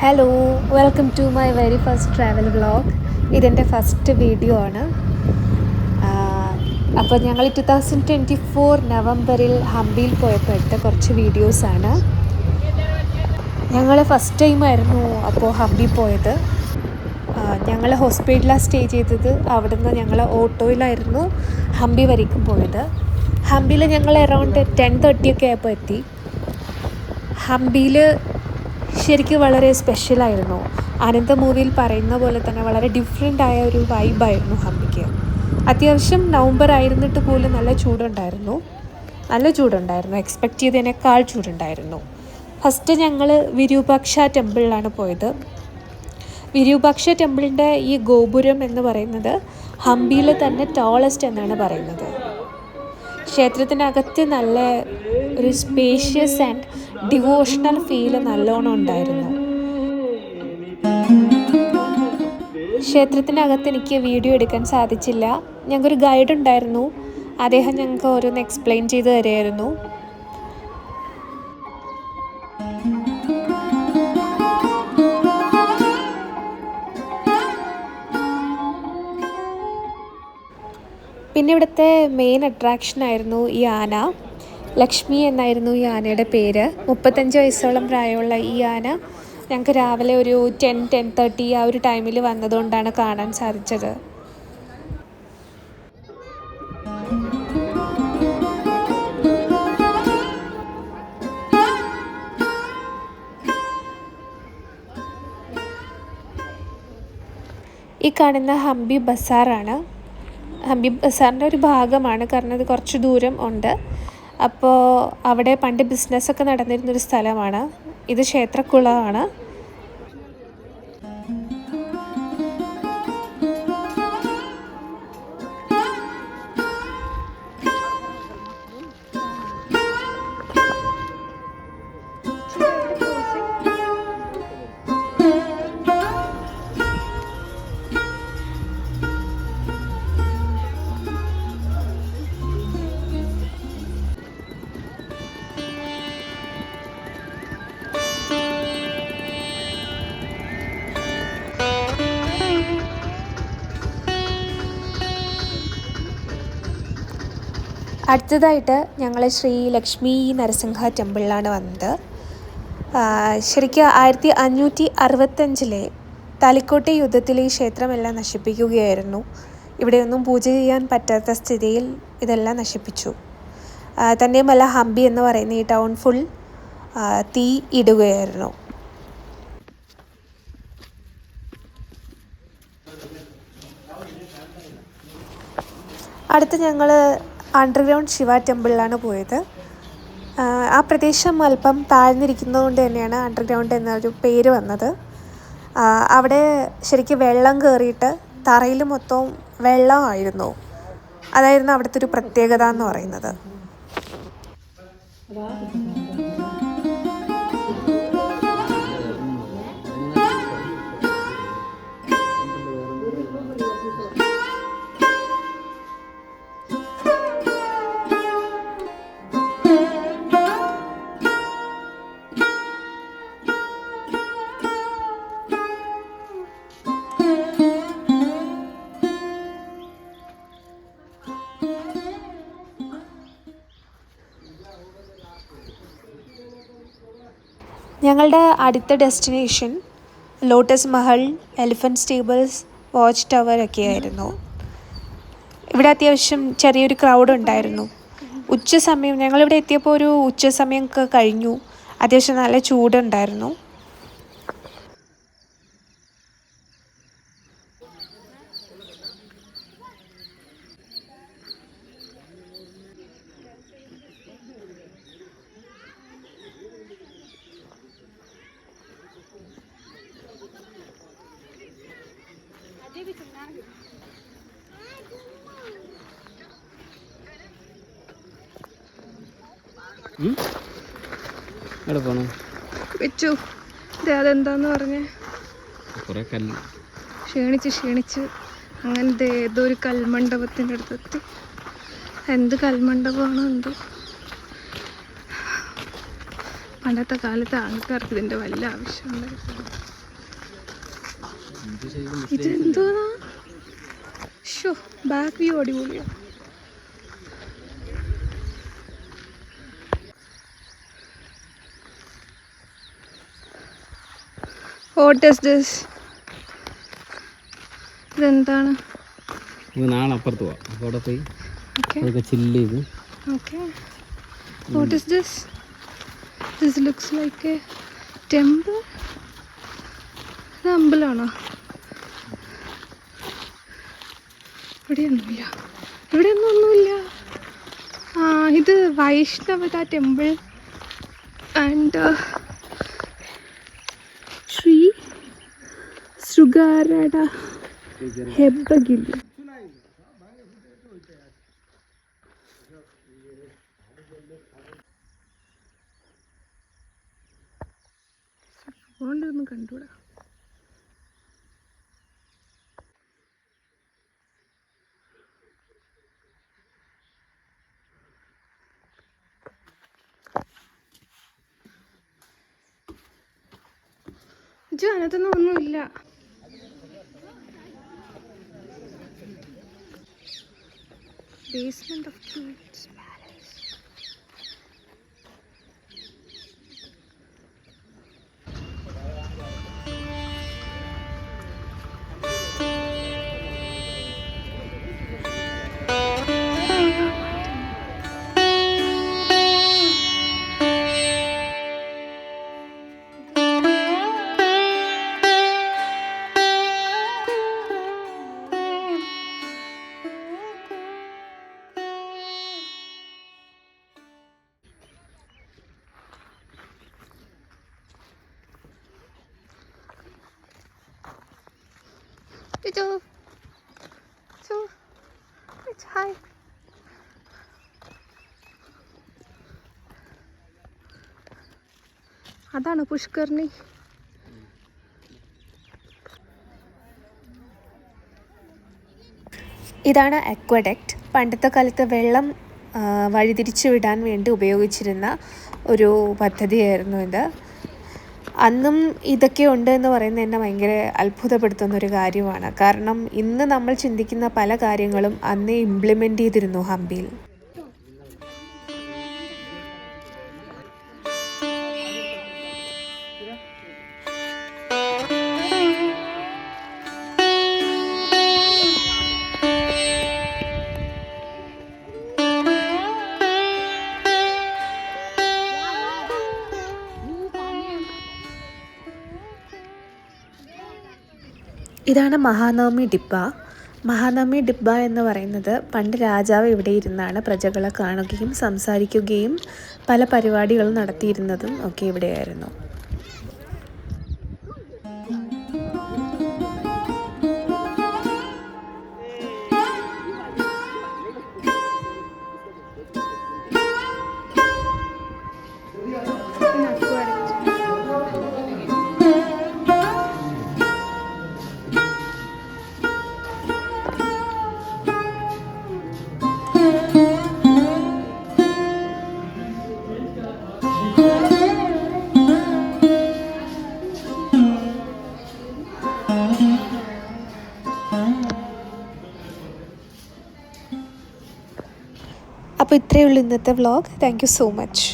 Hello, welcome to my very first travel vlog. ഇതെൻ്റെ first video ആണ്. അപ്പോൾ ഞങ്ങൾ 2024 നവംബറിൽ ഹംപിയിൽ പോയപ്പോൾ എടുത്ത കുറച്ച് വീഡിയോസാണ്. ഞങ്ങൾ ഫസ്റ്റ് ടൈമായിരുന്നു അപ്പോൾ ഹംപി പോയത്. ഞങ്ങൾ ഹോസ്പിറ്റലിലാണ് സ്റ്റേ ചെയ്തത്. അവിടുന്ന് ഞങ്ങൾ ഓട്ടോയിലായിരുന്നു ഹംപി വരേക്കും പോയത്. ഹംപിയിൽ ഞങ്ങൾ അറൗണ്ട് 10:30 ഒക്കെ ആയപ്പോൾ എത്തി. ഹംപിയിൽ ശരിക്കും വളരെ സ്പെഷ്യലായിരുന്നു. അനന്ത മൂവിയിൽ പറയുന്ന പോലെ തന്നെ വളരെ ഡിഫറെൻ്റ് ആയ ഒരു വൈബായിരുന്നു ഹംപിക്ക്. അത്യാവശ്യം നവംബർ ആയിരുന്നിട്ട് പോലും നല്ല ചൂടുണ്ടായിരുന്നു. എക്സ്പെക്റ്റ് ചെയ്തതിനേക്കാൾ ചൂടുണ്ടായിരുന്നു. ഫസ്റ്റ് ഞങ്ങൾ വിരൂപാക്ഷ ടെമ്പിളിലാണ് പോയത്. വിരൂപാക്ഷ ടെമ്പിളിൻ്റെ ഈ ഗോപുരം എന്ന് പറയുന്നത് ഹംപിയിൽ തന്നെ ടോളസ്റ്റ് എന്നാണ് പറയുന്നത്. ക്ഷേത്രത്തിനകത്ത് നല്ല ഒരു സ്പേഷ്യസ് ആൻഡ് ഡിവോഷണൽ ഫീല് നല്ലോണം ഉണ്ടായിരുന്നു. ക്ഷേത്രത്തിനകത്ത് എനിക്ക് വീഡിയോ എടുക്കാൻ സാധിച്ചില്ല. ഞങ്ങൾക്കൊരു ഗൈഡ് ഉണ്ടായിരുന്നു. അദ്ദേഹം ഞങ്ങൾക്ക് ഓരോന്ന് എക്സ്പ്ലെയിൻ ചെയ്ത് തരുമായിരുന്നു. പിന്നെ ഇവിടുത്തെ മെയിൻ അട്രാക്ഷനായിരുന്നു ഈ ആന. ലക്ഷ്മി എന്നായിരുന്നു ഈ ആനയുടെ പേര്. 35 വയസ്സോളം പ്രായമുള്ള ഈ ആന ഞങ്ങൾക്ക് രാവിലെ ഒരു 10-10:30 ആ ഒരു ടൈമിൽ വന്നതുകൊണ്ടാണ് കാണാൻ സാധിച്ചത്. ഈ കാണുന്ന ഹംപി ബസാറാണ്. ഹംപി ബസാറിൻ്റെ ഒരു ഭാഗമാണ്, കാരണം ഇത് കുറച്ച് ദൂരം ഉണ്ട്. അപ്പോൾ അവിടെ പണ്ട് ബിസിനസ്സൊക്കെ നടന്നിരുന്നൊരു സ്ഥലമാണ്. ഇത് ക്ഷേത്രക്കുളമാണ്. അടുത്തതായിട്ട് ഞങ്ങൾ ശ്രീ ലക്ഷ്മി നരസിംഹ ടെമ്പിളിലാണ് വന്നത്. ശരിക്കും 1565 താലിക്കോട്ടെ യുദ്ധത്തിൽ ഈ ക്ഷേത്രമെല്ലാം നശിപ്പിക്കുകയായിരുന്നു. ഇവിടെയൊന്നും പൂജ ചെയ്യാൻ പറ്റാത്ത സ്ഥിതിയിൽ ഇതെല്ലാം നശിപ്പിച്ചു. തന്നെയുമല്ല, ഹംപി എന്ന് പറയുന്ന ഈ ടൗൺ ഫുൾ തീ ഇടുകയായിരുന്നു. അടുത്ത് ഞങ്ങൾ അണ്ടർഗ്രൗണ്ട് ശിവ ടെമ്പിളിലാണ് പോയത്. ആ പ്രദേശം അല്പം താഴ്ന്നിരിക്കുന്നതുകൊണ്ട് തന്നെയാണ് അണ്ടർഗ്രൗണ്ട് എന്നൊരു പേര് വന്നത്. അവിടെ ശരിക്കും വെള്ളം കയറിയിട്ട് തറയിൽ മൊത്തവും വെള്ളമായിരുന്നു. അതായിരുന്നു അവിടുത്തെ ഒരു പ്രത്യേകത എന്ന് പറയുന്നത്. ഞങ്ങളുടെ അടുത്ത destination lotus Mahal, elephant stables, watch tower ഒക്കെയായിരുന്നു. ഇവിടെ അത്യാവശ്യം ചെറിയൊരു ക്രൗഡ് ഉണ്ടായിരുന്നു. ഉച്ചസമയം ഞങ്ങളിവിടെ എത്തിയപ്പോൾ ഒരു ഉച്ചസമയമൊക്കെ കഴിഞ്ഞു. അത്യാവശ്യം നല്ല ചൂടുണ്ടായിരുന്നു. വെച്ചു അതെന്താന്ന് പറഞ്ഞേ? ക്ഷീണിച്ച് അങ്ങനത്തെ ഏതോ ഒരു കൽമണ്ഡപത്തിൻ്റെ അടുത്തെത്തി. എന്ത് കൽമണ്ഡപമാണോ എന്തോ. പണ്ടത്തെ കാലത്ത് ആൾക്കാർക്ക് ഇതിൻ്റെ വല്ല ആവശ്യമുണ്ടായിരുന്നു. ഇതെന്തോ ബാക്ക് വ്യൂ അടിപൊളിയോ. What is this? ഇതെന്താണ്? നാളെ അപ്പുറത്ത് പോവാം. അവിടെ പോയി അതൊക്കെ ചില്ല് ചെയ്ത്. Okay. What is this? This looks like a temple. ഇത് അമ്പലമാണോ? ഇവിടെയൊന്നും ഒന്നുമില്ല. ഇത് വൈഷ്ണവത ടെമ്പിൾ ആൻഡ് ശ്രീ ശൃംഗാരട ഹെബ്ബഗിരി. അതുകൊണ്ടൊന്നും കണ്ടുകൂടാ. അതിനകത്തൊന്നും ഒന്നുമില്ല. Basement of Kings palace. Hi. അതാണ് പുഷ്കർണി. ഇതാണ് അക്വഡക്റ്റ്. പണ്ടത്തെ കാലത്ത് വെള്ളം വഴിതിരിച്ചു വിടാൻ വേണ്ടി ഉപയോഗിച്ചിരുന്ന ഒരു പദ്ധതിയായിരുന്നു ഇത്. അന്നും ഇതൊക്കെ ഉണ്ട് എന്ന് പറയുന്നത് എന്നെ ഭയങ്കര അത്ഭുതപ്പെടുത്തുന്നൊരു കാര്യമാണ്. കാരണം ഇന്ന് നമ്മൾ ചിന്തിക്കുന്ന പല കാര്യങ്ങളും അന്നേ ഇംപ്ലിമെൻ്റ് ചെയ്തിരുന്നു ഹംപിയിൽ. ഇതാണ് മഹാനവമി ഡിബ്ബ. മഹാനവമി ഡിബ്ബ എന്ന് പറയുന്നത് പണ്ട് രാജാവ് ഇവിടെ ഇരുന്നാണ് പ്രജകളെ കാണുകയും സംസാരിക്കുകയും പല പരിപാടികളും നടത്തിയിരുന്നതും ഒക്കെ ഇവിടെയായിരുന്നു. അപ്പോൾ ഇത്രയേ ഉള്ളൂ ഇന്നത്തെ vlog. Thank you so much.